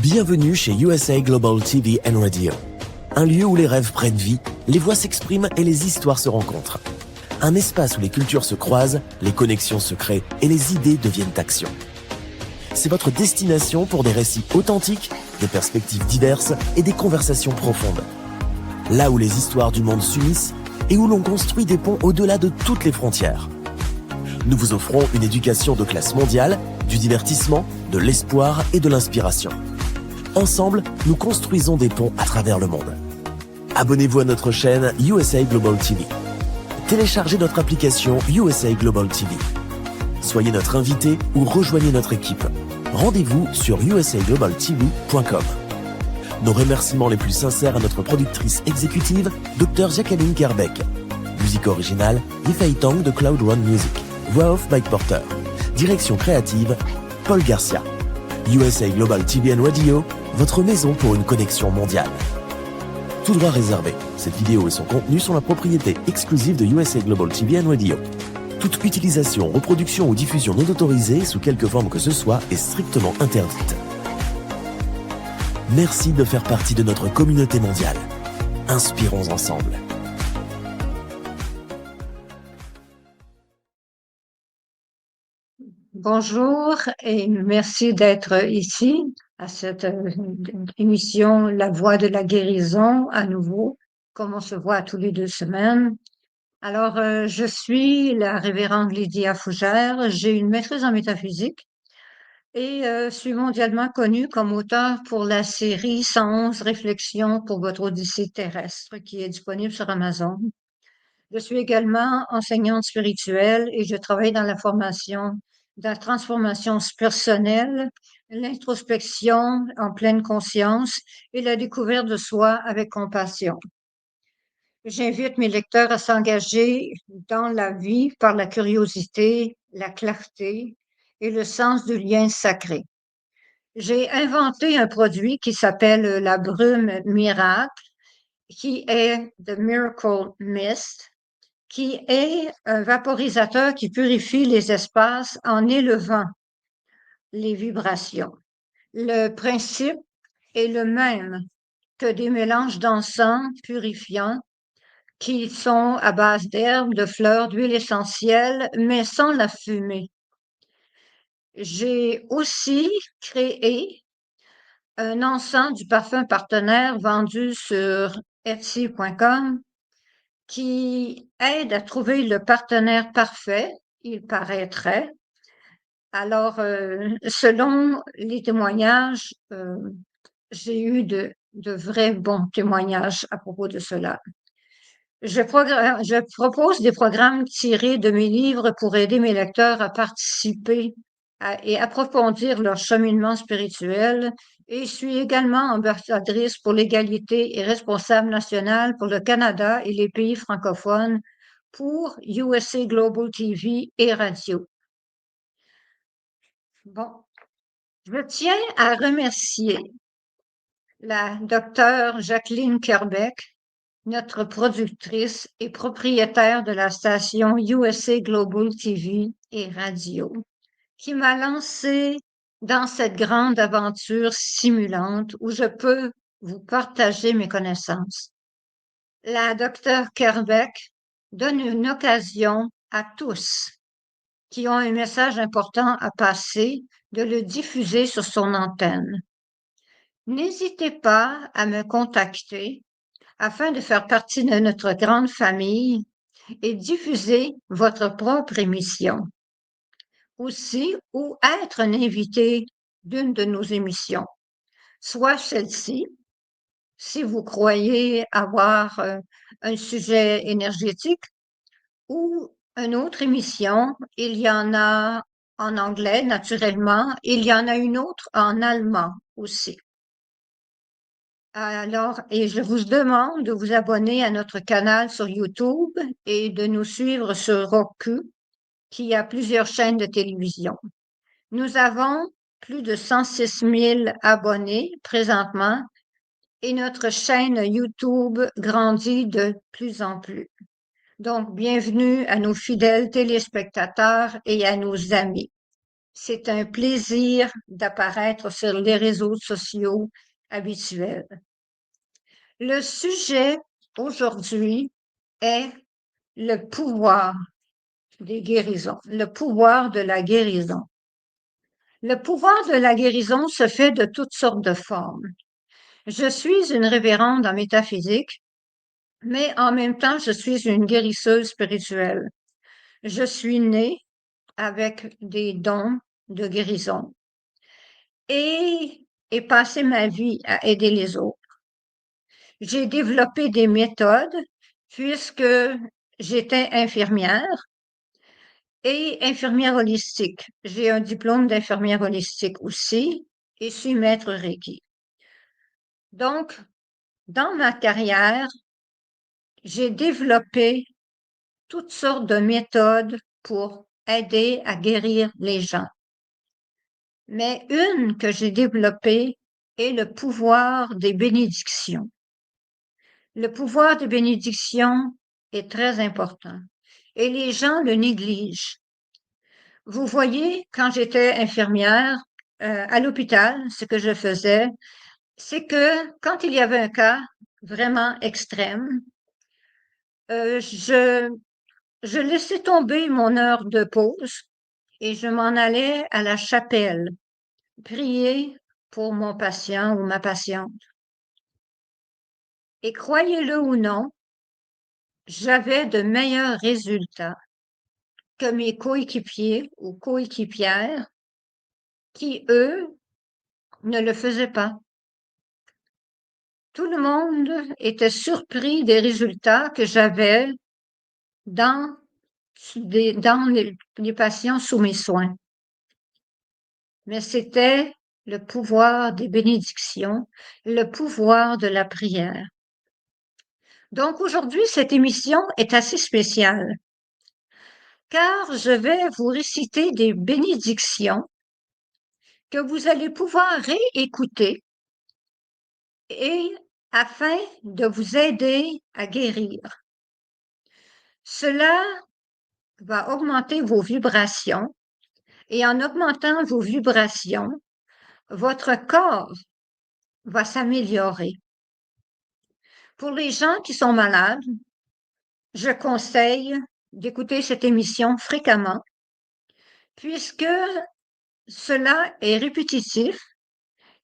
Bienvenue chez USA Global TV and Radio. Un lieu où les rêves prennent vie, les voix s'expriment et les histoires se rencontrent. Un espace où les cultures se croisent, les connexions se créent et les idées deviennent action. C'est votre destination pour des récits authentiques, des perspectives diverses et des conversations profondes. Là où les histoires du monde s'unissent et où l'on construit des ponts au-delà de toutes les frontières. Nous vous offrons une éducation de classe mondiale, du divertissement, de l'espoir et de l'inspiration. Ensemble, nous construisons des ponts à travers le monde. Abonnez-vous à notre chaîne USA Global TV. Téléchargez notre application USA Global TV. Soyez notre invité ou rejoignez notre équipe. Rendez-vous sur usaglobaltv.com. Nos remerciements les plus sincères à notre productrice exécutive, Dr Jacqueline Kerbeck. Musique originale, Yifei Tong de Cloud One Music. Voix off Mike Porter. Direction créative, Paul Garcia. USA Global TV and Radio, votre maison pour une connexion mondiale. Tout droit réservé. Cette vidéo et son contenu sont la propriété exclusive de USA Global TV and Radio. Toute utilisation, reproduction ou diffusion non autorisée, sous quelque forme que ce soit, est strictement interdite. Merci de faire partie de notre communauté mondiale. Inspirons ensemble. Bonjour et merci d'être ici à cette émission La Voix de la guérison à nouveau, comme on se voit tous les 2 semaines. Alors, je suis la révérende Lydia Fougère, j'ai une maîtrise en métaphysique et suis mondialement connue comme auteure pour la série 111 réflexions pour votre odyssée terrestre qui est disponible sur Amazon. Je suis également enseignante spirituelle et je travaille dans la formation de la transformation personnelle, l'introspection en pleine conscience et la découverte de soi avec compassion. J'invite mes lecteurs à s'engager dans la vie par la curiosité, la clarté et le sens du lien sacré. J'ai inventé un produit qui s'appelle la brume miracle, qui est The Miracle Mist, qui est un vaporisateur qui purifie les espaces en élevant les vibrations. Le principe est le même que des mélanges d'encens purifiants qui sont à base d'herbes, de fleurs, d'huile essentielle, mais sans la fumée. J'ai aussi créé un encens du parfum partenaire vendu sur Etsy.com qui aide à trouver le partenaire parfait, il paraîtrait. Alors, selon les témoignages, j'ai eu de vrais bons témoignages à propos de cela. Je propose des programmes tirés de mes livres pour aider mes lecteurs à participer et approfondir leur cheminement spirituel. Et je suis également ambassadrice pour l'égalité et responsable nationale pour le Canada et les pays francophones pour USA Global TV et Radio. Bon, je tiens à remercier la docteure Jacqueline Kerbeck, notre productrice et propriétaire de la station USA Global TV et Radio, qui m'a lancée dans cette grande aventure stimulante où je peux vous partager mes connaissances. La docteure Kerbeck donne une occasion à tous qui ont un message important à passer de le diffuser sur son antenne. N'hésitez pas à me contacter afin de faire partie de notre grande famille et diffuser votre propre émission. Aussi, ou être un invité d'une de nos émissions, soit celle-ci, si vous croyez avoir un sujet énergétique, ou une autre émission, il y en a en anglais, naturellement, il y en a une autre en allemand aussi. Alors, et je vous demande de vous abonner à notre canal sur YouTube et de nous suivre sur Roku, qui a plusieurs chaînes de télévision. Nous avons plus de 106 000 abonnés présentement et notre chaîne YouTube grandit de plus en plus. Donc, bienvenue à nos fidèles téléspectateurs et à nos amis. C'est un plaisir d'apparaître sur les réseaux sociaux habituels. Le sujet aujourd'hui est le pouvoir des guérisons, le pouvoir de la guérison. Le pouvoir de la guérison se fait de toutes sortes de formes. Je suis une révérende en métaphysique, mais en même temps, je suis une guérisseuse spirituelle. Je suis née avec des dons de guérison et passé ma vie à aider les autres. J'ai développé des méthodes puisque j'étais infirmière et infirmière holistique. J'ai un diplôme d'infirmière holistique aussi et suis maître Reiki. Donc, dans ma carrière, j'ai développé toutes sortes de méthodes pour aider à guérir les gens. Mais une que j'ai développée est le pouvoir des bénédictions. Le pouvoir des bénédictions est très important et les gens le négligent. Vous voyez, quand j'étais infirmière à l'hôpital, ce que je faisais, c'est que quand il y avait un cas vraiment extrême, je laissais tomber mon heure de pause et je m'en allais à la chapelle prier pour mon patient ou ma patiente. Et croyez-le ou non, j'avais de meilleurs résultats que mes coéquipiers ou coéquipières qui, eux, ne le faisaient pas. Tout le monde était surpris des résultats que j'avais dans, dans les patients sous mes soins. Mais c'était le pouvoir des bénédictions, le pouvoir de la prière. Donc aujourd'hui, cette émission est assez spéciale, car je vais vous réciter des bénédictions que vous allez pouvoir réécouter et afin de vous aider à guérir. Cela va augmenter vos vibrations et en augmentant vos vibrations, votre corps va s'améliorer. Pour les gens qui sont malades, je conseille d'écouter cette émission fréquemment puisque cela est répétitif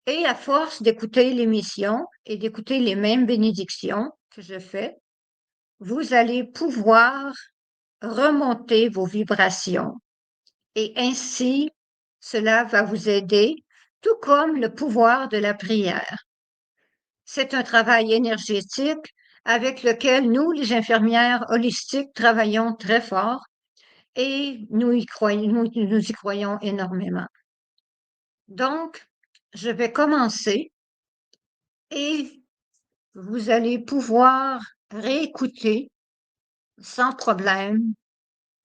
et à force d'écouter l'émission et d'écouter les mêmes bénédictions que je fais, vous allez pouvoir remonter vos vibrations et ainsi cela va vous aider, tout comme le pouvoir de la prière. C'est un travail énergétique avec lequel nous, les infirmières holistiques, travaillons très fort et nous y croyons énormément. Donc, je vais commencer et vous allez pouvoir réécouter sans problème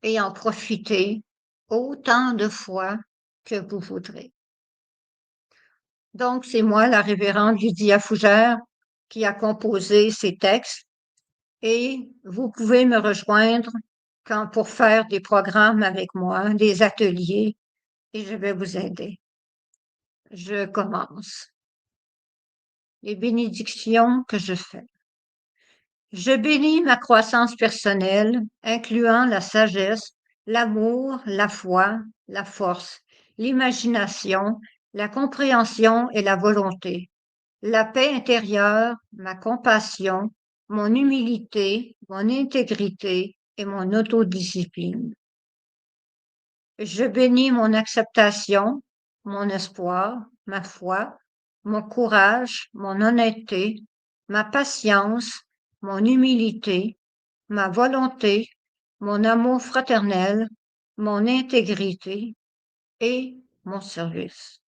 et en profiter autant de fois que vous voudrez. Donc, c'est moi, la révérende Lydia Fougère, qui a composé ces textes et vous pouvez me rejoindre pour faire des programmes avec moi, des ateliers, et je vais vous aider. Je commence. Les bénédictions que je fais. Je bénis ma croissance personnelle, incluant la sagesse, l'amour, la foi, la force, l'imagination, la compréhension et la volonté, la paix intérieure, ma compassion, mon humilité, mon intégrité et mon autodiscipline. Je bénis mon acceptation, mon espoir, ma foi, mon courage, mon honnêteté, ma patience, mon humilité, ma volonté, mon amour fraternel, mon intégrité et mon service.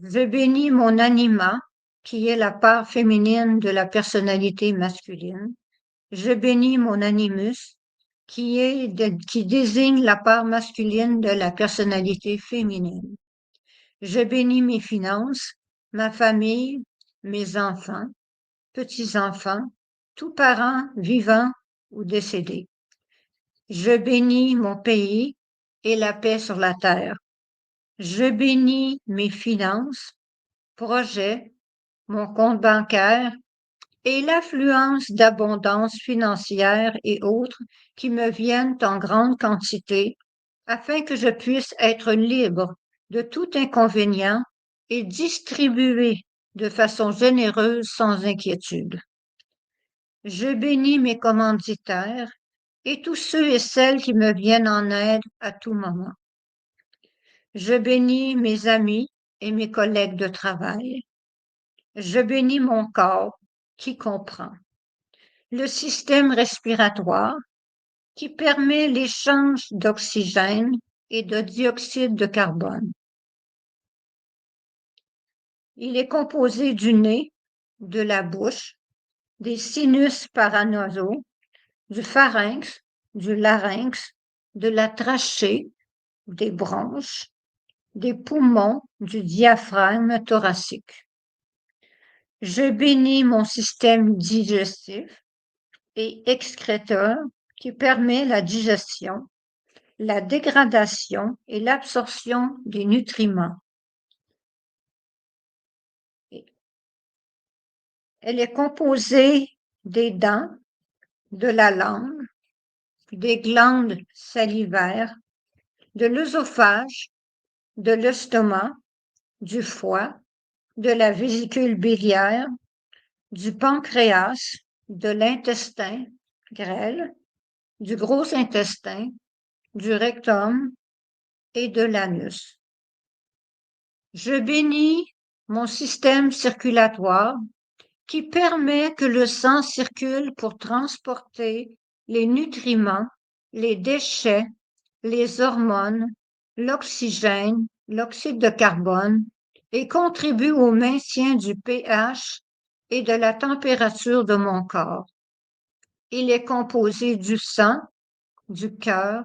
Je bénis mon anima, qui est la part féminine de la personnalité masculine. Je bénis mon animus, qui désigne la part masculine de la personnalité féminine. Je bénis mes finances, ma famille, mes enfants, petits-enfants, tous parents vivants ou décédés. Je bénis mon pays, et la paix sur la terre. Je bénis mes finances, projets, mon compte bancaire et l'affluence d'abondance financière et autres qui me viennent en grande quantité afin que je puisse être libre de tout inconvénient et distribuer de façon généreuse sans inquiétude. Je bénis mes commanditaires et tous ceux et celles qui me viennent en aide à tout moment. Je bénis mes amis et mes collègues de travail. Je bénis mon corps qui comprend le système respiratoire qui permet l'échange d'oxygène et de dioxyde de carbone. Il est composé du nez, de la bouche, des sinus paranasaux, du pharynx, du larynx, de la trachée, des bronches, des poumons, du diaphragme thoracique. Je bénis mon système digestif et excréteur qui permet la digestion, la dégradation et l'absorption des nutriments. Elle est composée des dents, de la langue, des glandes salivaires, de l'œsophage, de l'estomac, du foie, de la vésicule biliaire, du pancréas, de l'intestin grêle, du gros intestin, du rectum et de l'anus. Je bénis mon système circulatoire qui permet que le sang circule pour transporter les nutriments, les déchets, les hormones, l'oxygène, l'oxyde de carbone et contribue au maintien du pH et de la température de mon corps. Il est composé du sang, du cœur,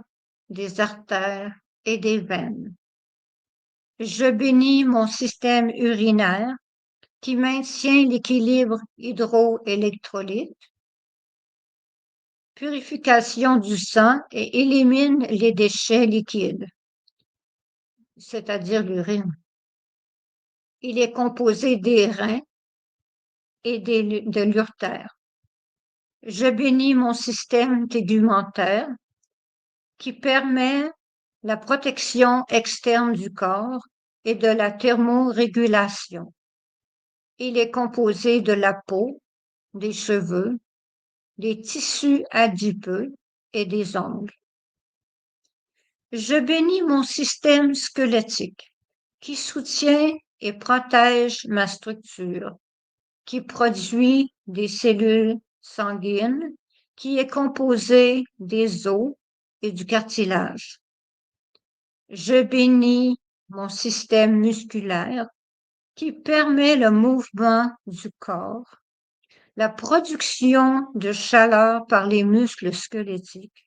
des artères et des veines. Je bénis mon système urinaire qui maintient l'équilibre hydroélectrolyte, purification du sang et élimine les déchets liquides, c'est-à-dire l'urine. Il est composé des reins et de l'urtère. Je bénis mon système tégumentaire qui permet la protection externe du corps et de la thermorégulation. Il est composé de la peau, des cheveux, des tissus adipeux et des ongles. Je bénis mon système squelettique qui soutient et protège ma structure, qui produit des cellules sanguines, qui est composée des os et du cartilage. Je bénis mon système musculaire qui permet le mouvement du corps, la production de chaleur par les muscles squelettiques,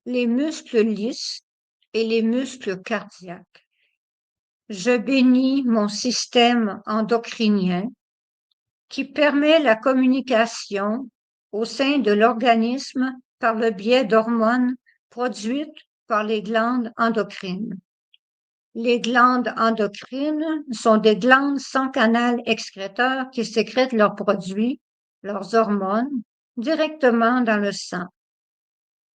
les muscles lisses et les muscles cardiaques. Je bénis mon système endocrinien qui permet la communication au sein de l'organisme par le biais d'hormones produites par les glandes endocrines. Les glandes endocrines sont des glandes sans canal excréteur qui sécrètent leurs produits, leurs hormones, directement dans le sang.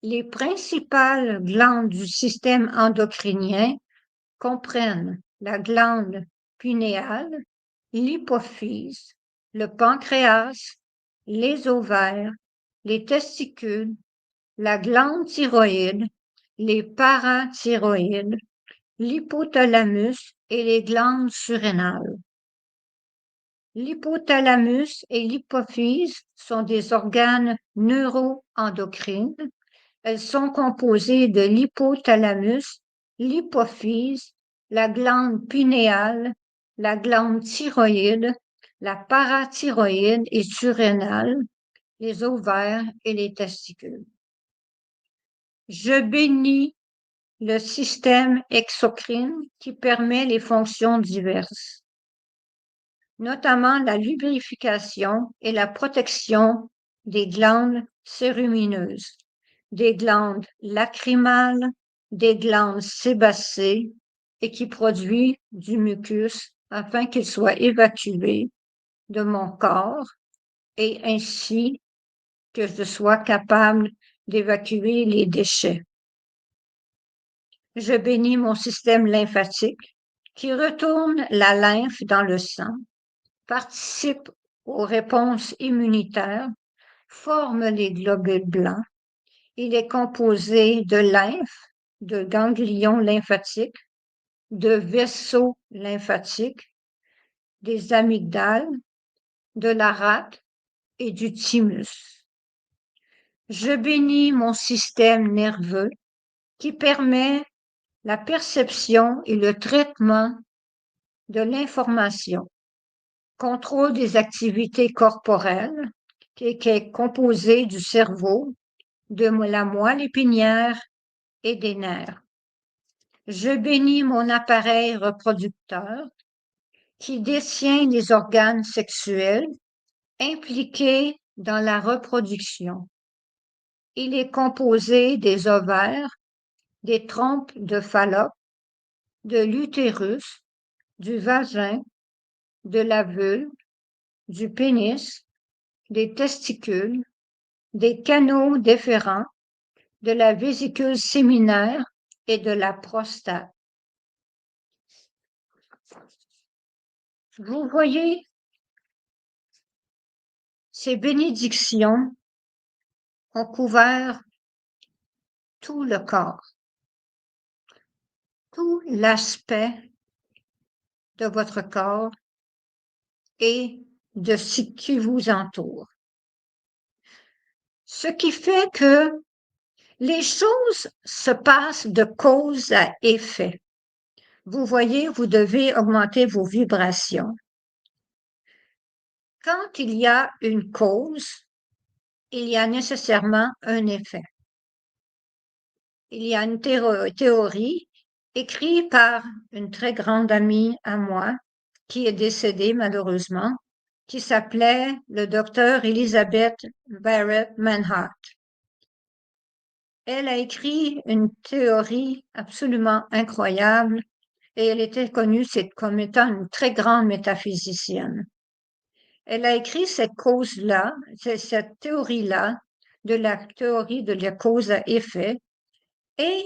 Les principales glandes du système endocrinien comprennent la glande pinéale, l'hypophyse, le pancréas, les ovaires, les testicules, la glande thyroïde, les parathyroïdes, l'hypothalamus et les glandes surrénales. L'hypothalamus et l'hypophyse sont des organes neuroendocrines. Elles sont composées de l'hypothalamus, l'hypophyse, la glande pinéale, la glande thyroïde, la parathyroïde et surrénale, les ovaires et les testicules. Je bénis le système exocrine qui permet les fonctions diverses, notamment la lubrification et la protection des glandes cérumineuses, des glandes lacrymales, des glandes sébacées et qui produit du mucus afin qu'il soit évacué de mon corps et ainsi que je sois capable d'évacuer les déchets. Je bénis mon système lymphatique qui retourne la lymphe dans le sang, participe aux réponses immunitaires, forme les globules blancs. Il est composé de lymphe, de ganglions lymphatiques, de vaisseaux lymphatiques, des amygdales, de la rate et du thymus. Je bénis mon système nerveux qui permet la perception et le traitement de l'information, contrôle des activités corporelles qui est composé du cerveau, de la moelle épinière et des nerfs. Je bénis mon appareil reproducteur qui détient les organes sexuels impliqués dans la reproduction. Il est composé des ovaires, des trompes de Fallope, de l'utérus, du vagin, de la vulve, du pénis, des testicules, des canaux déférents, de la vésicule séminaire et de la prostate. Vous voyez, ces bénédictions ont couvert tout le corps, tout l'aspect de votre corps et de ce qui vous entoure. Ce qui fait que les choses se passent de cause à effet. Vous voyez, vous devez augmenter vos vibrations. Quand il y a une cause, il y a nécessairement un effet. Il y a une théorie écrite par une très grande amie à moi, qui est décédée malheureusement, qui s'appelait le docteur Elizabeth Barrett Manhart. Elle a écrit une théorie absolument incroyable et elle était connue comme étant une très grande métaphysicienne. Elle a écrit cette cause-là, cette théorie-là, de la théorie de la cause à effet, et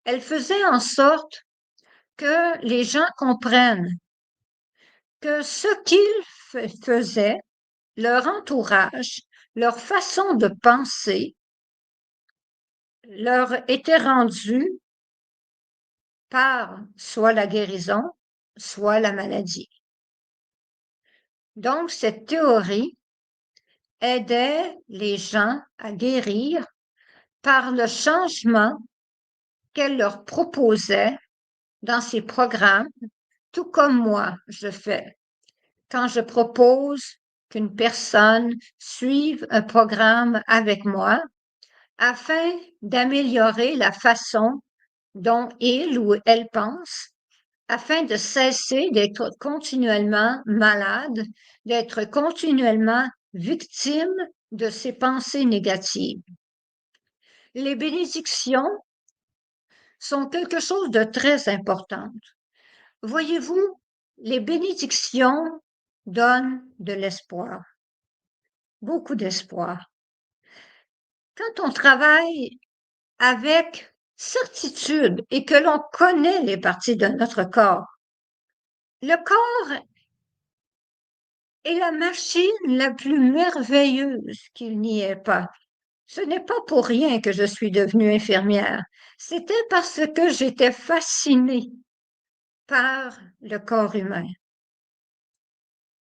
elle faisait en sorte que les gens comprennent que ce qu'ils faisaient, leur entourage, leur façon de penser, leur était rendu par soit la guérison, soit la maladie. Donc, cette théorie aidait les gens à guérir par le changement qu'elle leur proposait dans ses programmes, tout comme moi je fais. Quand je propose qu'une personne suive un programme avec moi afin d'améliorer la façon dont il ou elle pense, afin de cesser d'être continuellement malade, d'être continuellement victime de ses pensées négatives. Les bénédictions sont quelque chose de très important. Voyez-vous, les bénédictions donnent de l'espoir, beaucoup d'espoir. Quand on travaille avec certitude et que l'on connaît les parties de notre corps, le corps est la machine la plus merveilleuse qu'il n'y ait pas. Ce n'est pas pour rien que je suis devenue infirmière. C'était parce que j'étais fascinée par le corps humain.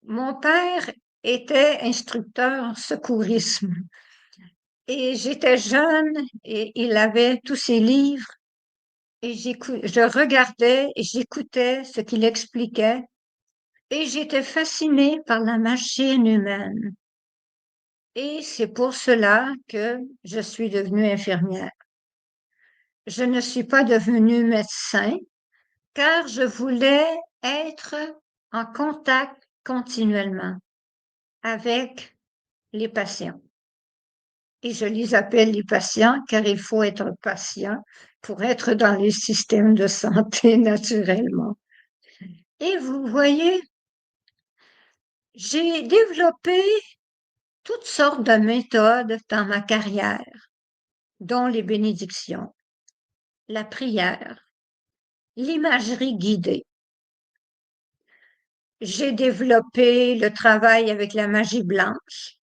Mon père était instructeur en secourisme et j'étais jeune et il avait tous ses livres et je regardais et j'écoutais ce qu'il expliquait et j'étais fascinée par la machine humaine. Et c'est pour cela que je suis devenue infirmière. Je ne suis pas devenue médecin car je voulais être en contact continuellement avec les patients. Et je les appelle les patients car il faut être patient pour être dans les systèmes de santé naturellement. Et vous voyez, j'ai développé toutes sortes de méthodes dans ma carrière, dont les bénédictions, la prière, l'imagerie guidée. J'ai développé le travail avec la magie blanche,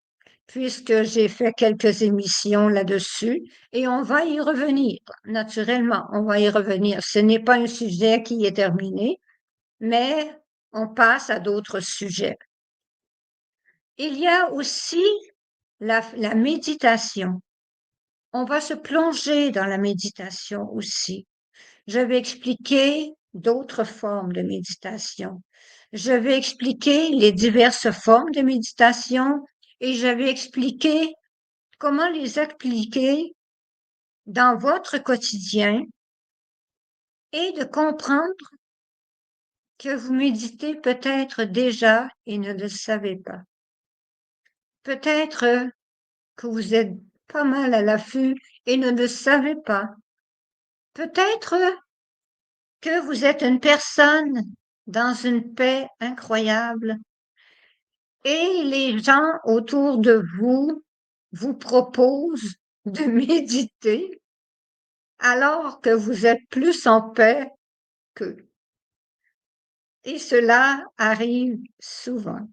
puisque j'ai fait quelques émissions là-dessus, et on va y revenir, naturellement, on va y revenir. Ce n'est pas un sujet qui est terminé, mais on passe à d'autres sujets. Il y a aussi la méditation. On va se plonger dans la méditation aussi. Je vais expliquer d'autres formes de méditation. Je vais expliquer les diverses formes de méditation et je vais expliquer comment les appliquer dans votre quotidien et de comprendre que vous méditez peut-être déjà et ne le savez pas. Peut-être que vous êtes pas mal à l'affût et ne le savez pas. Peut-être que vous êtes une personne dans une paix incroyable et les gens autour de vous vous proposent de méditer alors que vous êtes plus en paix qu'eux. Et cela arrive souvent.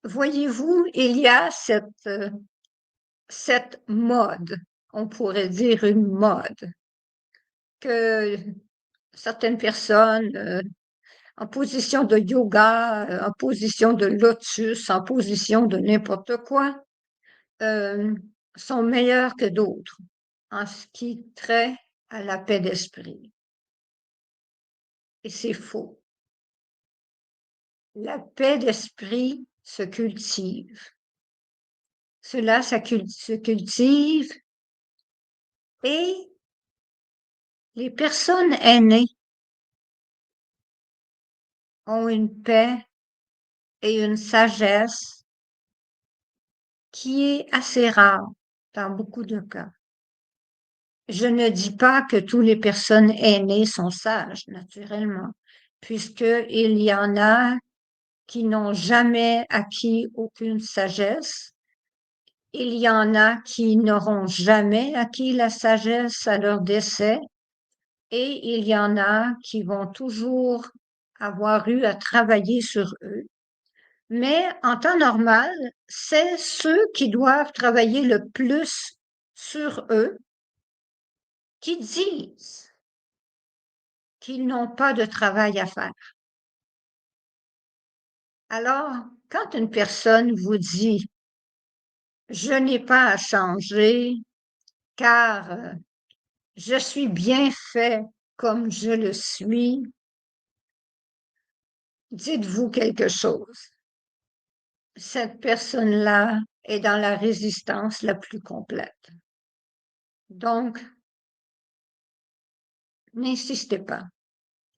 Voyez-vous, il y a cette mode, on pourrait dire une mode, que certaines personnes en position de yoga, en position de lotus, en position de n'importe quoi, euh, sont meilleures que d'autres en ce qui trait à la paix d'esprit. Et c'est faux. La paix d'esprit se cultive. Cela se cultive et les personnes aînées ont une paix et une sagesse qui est assez rare dans beaucoup de cas. Je ne dis pas que toutes les personnes aînées sont sages, naturellement, puisqu'il y en a qui n'ont jamais acquis aucune sagesse. Il y en a qui n'auront jamais acquis la sagesse à leur décès. Et il y en a qui vont toujours avoir eu à travailler sur eux. Mais en temps normal, c'est ceux qui doivent travailler le plus sur eux qui disent qu'ils n'ont pas de travail à faire. Alors, quand une personne vous dit je n'ai pas à changer car je suis bien fait comme je le suis, dites-vous quelque chose. Cette personne-là est dans la résistance la plus complète. Donc, n'insistez pas.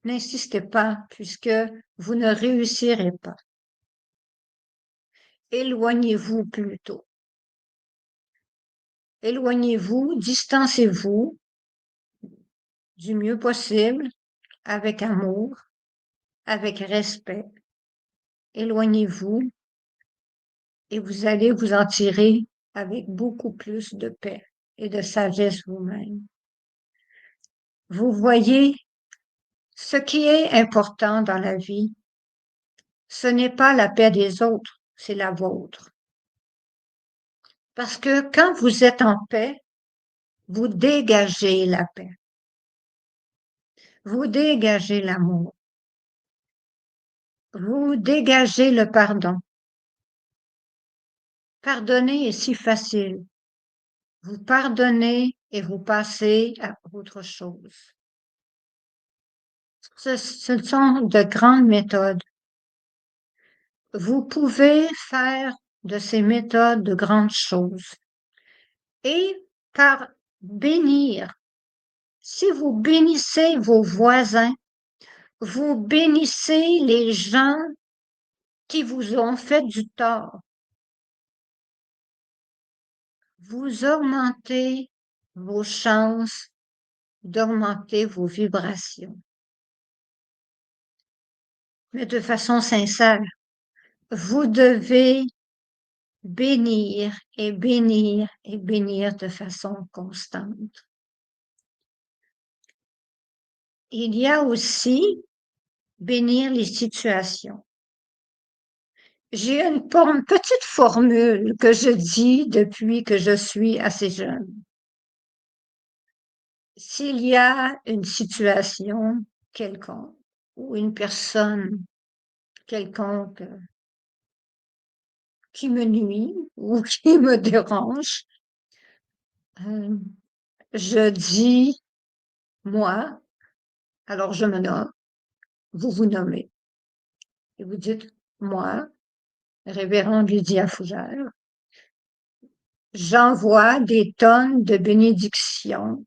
N'insistez pas puisque vous ne réussirez pas. Éloignez-vous plutôt. Éloignez-vous, distancez-vous du mieux possible, avec amour, avec respect. Éloignez-vous et vous allez vous en tirer avec beaucoup plus de paix et de sagesse vous-même. Vous voyez, ce qui est important dans la vie, ce n'est pas la paix des autres, c'est la vôtre. Parce que quand vous êtes en paix, vous dégagez la paix. Vous dégagez l'amour. Vous dégagez le pardon. Pardonner est si facile. Vous pardonnez et vous passez à autre chose. Ce sont de grandes méthodes. Vous pouvez faire de ces méthodes de grandes choses. Et par bénir, si vous bénissez vos voisins, vous bénissez les gens qui vous ont fait du tort. vous augmentez vos chances d'augmenter vos vibrations. Mais de façon sincère, vous devez bénir et bénir et bénir de façon constante. Il y a aussi bénir les situations. J'ai une petite formule que je dis depuis que je suis assez jeune. S'il y a une situation quelconque ou une personne quelconque qui me nuit ou qui me dérange, je dis moi, alors je me nomme, vous vous nommez et vous dites moi, révérende Lydia Fougère, j'envoie des tonnes de bénédictions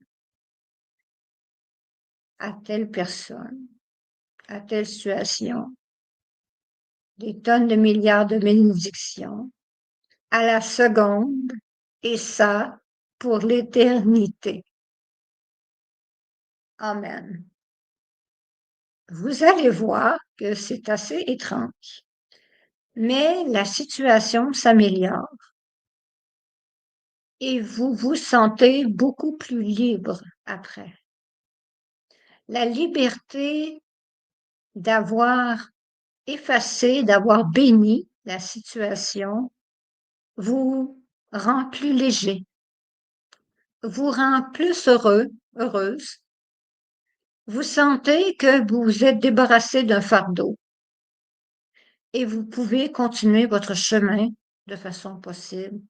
à telle personne, à telle situation, des tonnes de milliards de bénédictions à la seconde, et ça pour l'éternité. Amen. Vous allez voir que c'est assez étrange, mais la situation s'améliore et vous vous sentez beaucoup plus libre après. La liberté d'avoir effacé, d'avoir béni la situation vous rend plus léger, vous rend plus heureux, heureuse. Vous sentez que vous vous êtes débarrassé d'un fardeau et vous pouvez continuer votre chemin de façon possible,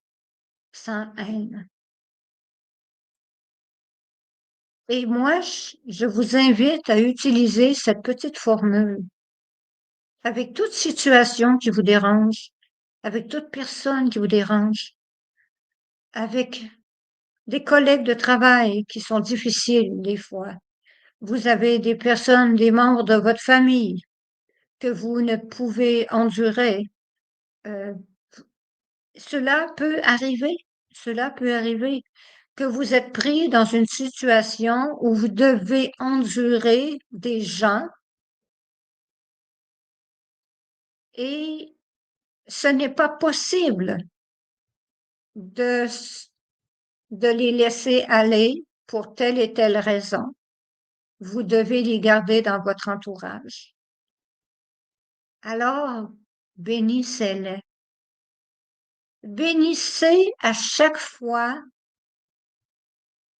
sans haine. Et moi, je vous invite à utiliser cette petite formule avec toute situation qui vous dérange, avec toute personne qui vous dérange, avec des collègues de travail qui sont difficiles des fois. Vous avez des personnes, des membres de votre famille que vous ne pouvez endurer. Cela peut arriver, cela peut arriver que vous êtes pris dans une situation où vous devez endurer des gens et ce n'est pas possible de, de les laisser aller pour telle et telle raison. Vous devez les garder dans votre entourage. Alors, bénissez-les. Bénissez à chaque fois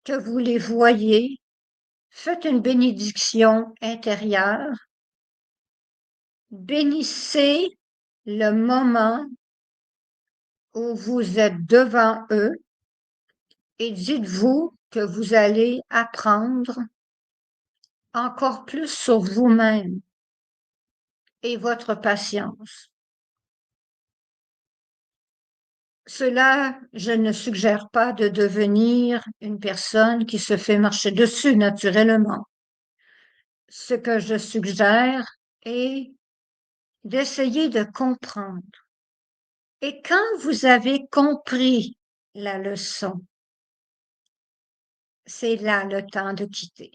que vous les voyez. Faites une bénédiction intérieure. Bénissez le moment où vous êtes devant eux et dites-vous que vous allez apprendre encore plus sur vous-même et votre patience. Cela, je ne suggère pas de devenir une personne qui se fait marcher dessus naturellement. Ce que je suggère est d'essayer de comprendre. Et quand vous avez compris la leçon, c'est là le temps de quitter.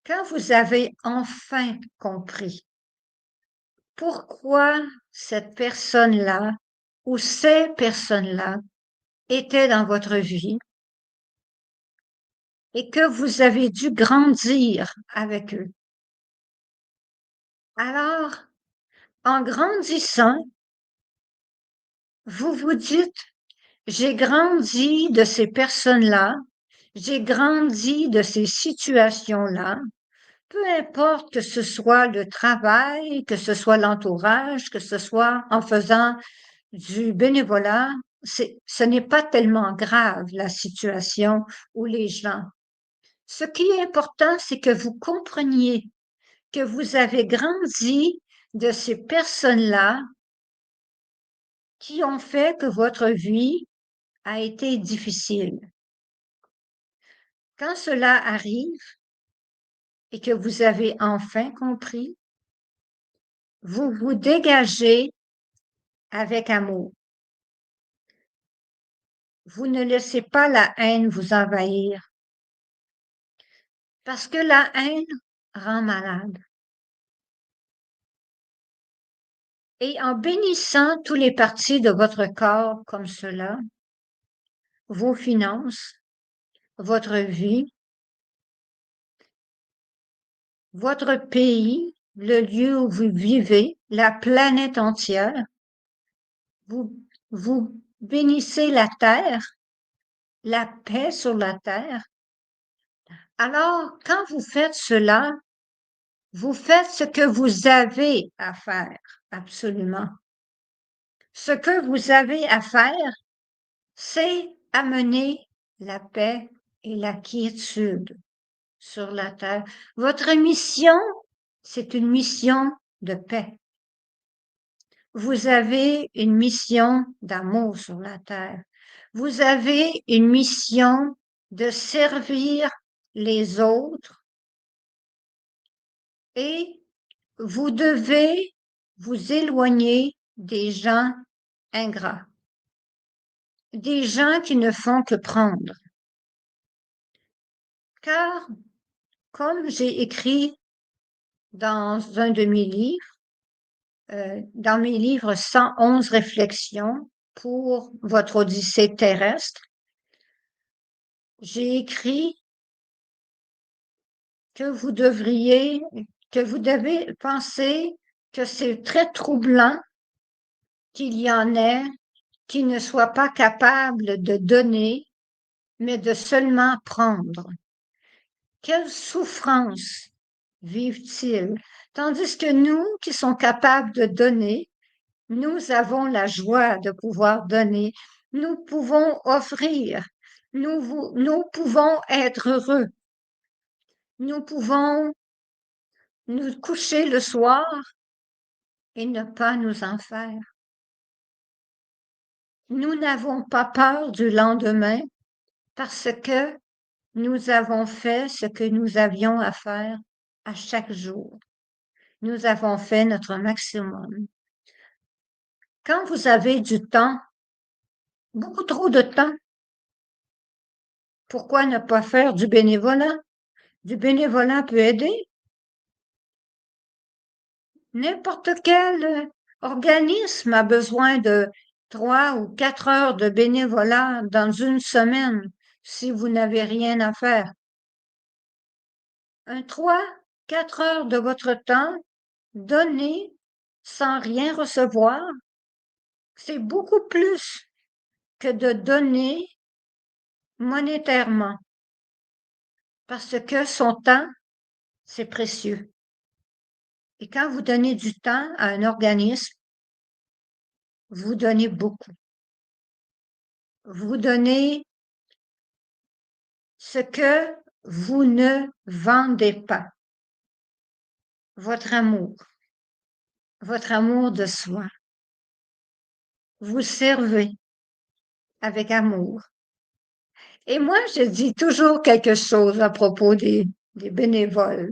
Quand vous avez enfin compris pourquoi cette personne-là ou ces personnes-là étaient dans votre vie et que vous avez dû grandir avec eux. Alors, en grandissant, vous vous dites, j'ai grandi de ces personnes-là, j'ai grandi de ces situations-là, peu importe que ce soit le travail, que ce soit l'entourage, que ce soit en faisant du bénévolat, ce n'est pas tellement grave la situation ou les gens. Ce qui est important, c'est que vous compreniez que vous avez grandi de ces personnes-là qui ont fait que votre vie a été difficile. Quand cela arrive et que vous avez enfin compris, vous vous dégagez avec amour. vous ne laissez pas la haine vous envahir, parce que la haine rend malade. Et en bénissant tous les parties de votre corps comme cela, vos finances, votre vie, votre pays, le lieu où vous vivez, la planète entière, vous bénissez la terre, la paix sur la terre. Alors, quand vous faites cela, vous faites ce que vous avez à faire, absolument. Ce que vous avez à faire, c'est amener la paix et la quiétude sur la terre. Votre mission, c'est une mission de paix. Vous avez une mission d'amour sur la terre. Vous avez une mission de servir les autres et vous devez vous éloigner des gens ingrats, des gens qui ne font que prendre. Car, comme j'ai écrit dans un de mes livres, dans mes livres 111 réflexions pour votre Odyssée terrestre, j'ai écrit que vous devez penser que c'est très troublant qu'il y en ait qui ne soient pas capables de donner, mais de seulement prendre. Quelle souffrance vivent-ils? Tandis que nous, qui sommes capables de donner, nous avons la joie de pouvoir donner. Nous pouvons offrir. Nous pouvons être heureux. Nous pouvons nous coucher le soir et ne pas nous en faire. Nous n'avons pas peur du lendemain parce que nous avons fait ce que nous avions à faire à chaque jour. Nous avons fait notre maximum. Quand vous avez du temps, beaucoup trop de temps, pourquoi ne pas faire du bénévolat? Du bénévolat peut aider. N'importe quel organisme a besoin de 3 ou 4 heures de bénévolat dans une semaine si vous n'avez rien à faire. 3, 4 heures de votre temps donné sans rien recevoir, c'est beaucoup plus que de donner monétairement parce que son temps, c'est précieux. Et quand vous donnez du temps à un organisme, vous donnez beaucoup. Vous donnez ce que vous ne vendez pas. Votre amour de soi. Vous servez avec amour. Et moi, je dis toujours quelque chose à propos des bénévoles.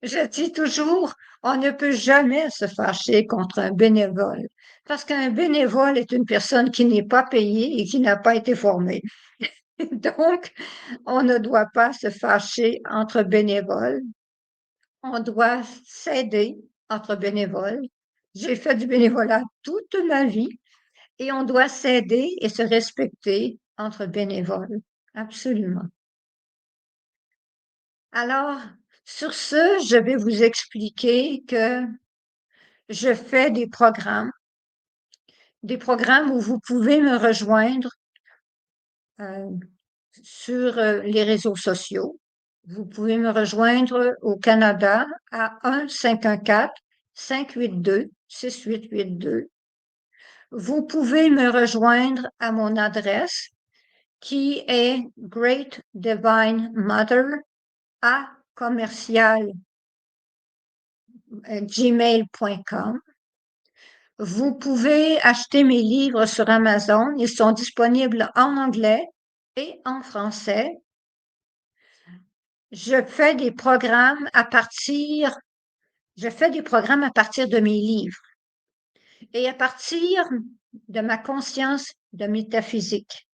Je dis toujours, on ne peut jamais se fâcher contre un bénévole, parce qu'un bénévole est une personne qui n'est pas payée et qui n'a pas été formée. Donc, on ne doit pas se fâcher entre bénévoles. On doit s'aider entre bénévoles. J'ai fait du bénévolat toute ma vie et on doit s'aider et se respecter entre bénévoles. Absolument. Alors, sur ce, je vais vous expliquer que je fais des programmes où vous pouvez me rejoindre sur les réseaux sociaux. Vous pouvez me rejoindre au Canada à 1-514-582-6882. Vous pouvez me rejoindre à mon adresse qui est Great Divine Mother à commercial gmail.com. Vous pouvez acheter mes livres sur Amazon. Ils sont disponibles en anglais et en français. Je fais des programmes à partir de mes livres et à partir de ma conscience de métaphysique.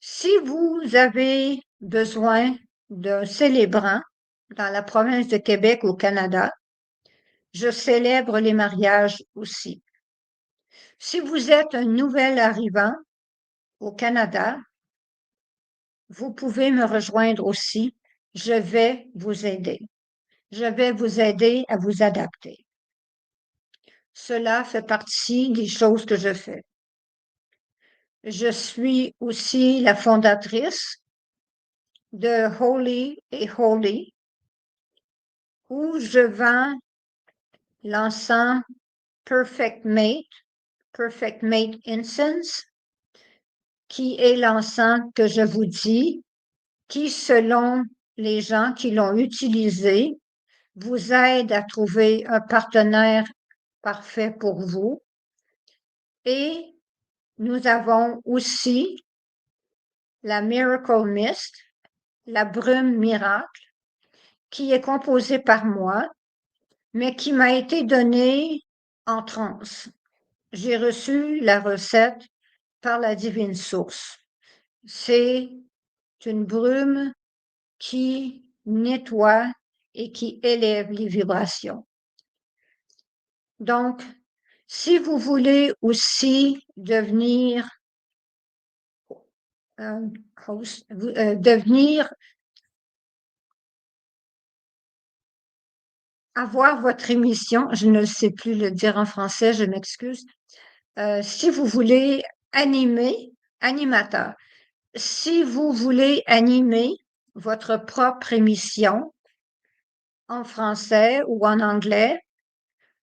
Si vous avez besoin d'un célébrant dans la province de Québec au Canada, je célèbre les mariages aussi. Si vous êtes un nouvel arrivant au Canada, vous pouvez me rejoindre aussi. Je vais vous aider. Je vais vous aider à vous adapter. Cela fait partie des choses que je fais. Je suis aussi la fondatrice de Holy et Holy, où je vends l'encens Perfect Mate Incense, qui est l'encens que je vous dis, qui, selon les gens qui l'ont utilisé, vous aide à trouver un partenaire parfait pour vous. Et nous avons aussi la Miracle Mist, la brume miracle, qui est composée par moi, mais qui m'a été donnée en transe. J'ai reçu la recette par la divine source. C'est une brume qui nettoie et qui élève les vibrations. Donc, si vous voulez aussi devenir avoir votre émission, je ne sais plus le dire en français, je m'excuse. Si vous voulez animateur, si vous voulez animer votre propre émission en français ou en anglais,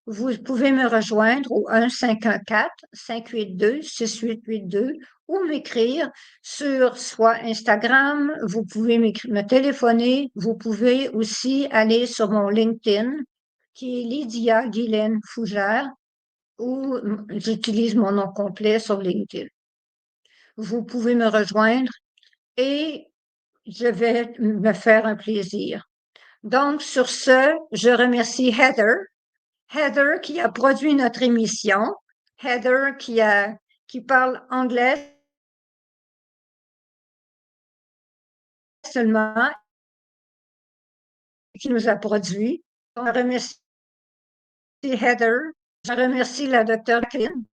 vous pouvez me rejoindre au 1-514-582-6882 ou m'écrire sur soit Instagram, vous pouvez me téléphoner, vous pouvez aussi aller sur mon LinkedIn, qui est Lydia Guylaine Fougère, où j'utilise mon nom complet sur LinkedIn. Vous pouvez me rejoindre et je vais me faire un plaisir. Donc, sur ce, je remercie Heather qui a produit notre émission, Heather qui parle anglais seulement, qui nous a produit. Je remercie Heather, je remercie la docteure Jacqueline.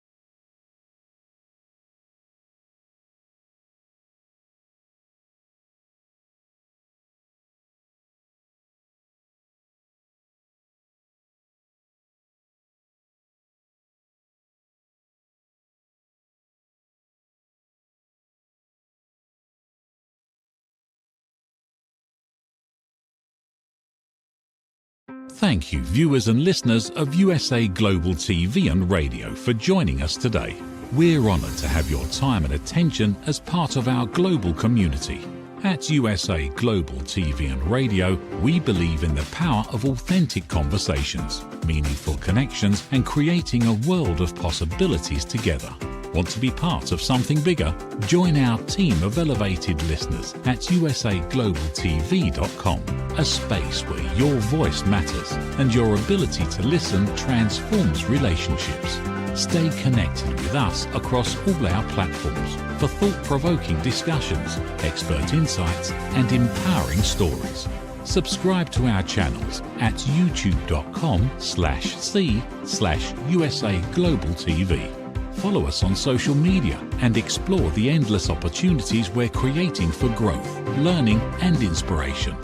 Thank you, viewers and listeners of USA Global TV and Radio, for joining us today. We're honoured to have your time and attention as part of our global community. At USA Global TV and Radio, we believe in the power of authentic conversations, meaningful connections, and creating a world of possibilities together. Want to be part of something bigger? Join our team of elevated listeners at usaglobaltv.com, a space where your voice matters and your ability to listen transforms relationships. Stay connected with us across all our platforms for thought-provoking discussions, expert insights, and empowering stories. Subscribe to our channels at youtube.com/c/USAGlobalTV. Follow us on social media and explore the endless opportunities we're creating for growth, learning, and inspiration.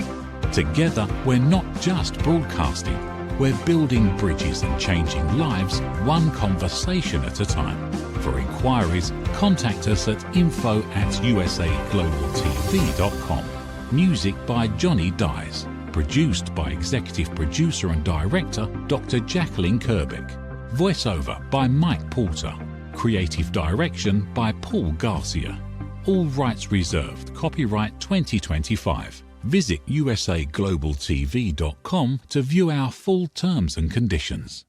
Together, we're not just broadcasting, we're building bridges and changing lives one conversation at a time. For inquiries, contact us at info@usaglobaltv.com. Music by Johnny Dies. Produced by Executive Producer and Director Dr. Jacqueline Kerbeck. Voiceover by Mike Porter. Creative Direction by Paul Garcia. All rights reserved. Copyright 2025. Visit usaglobaltv.com to view our full terms and conditions.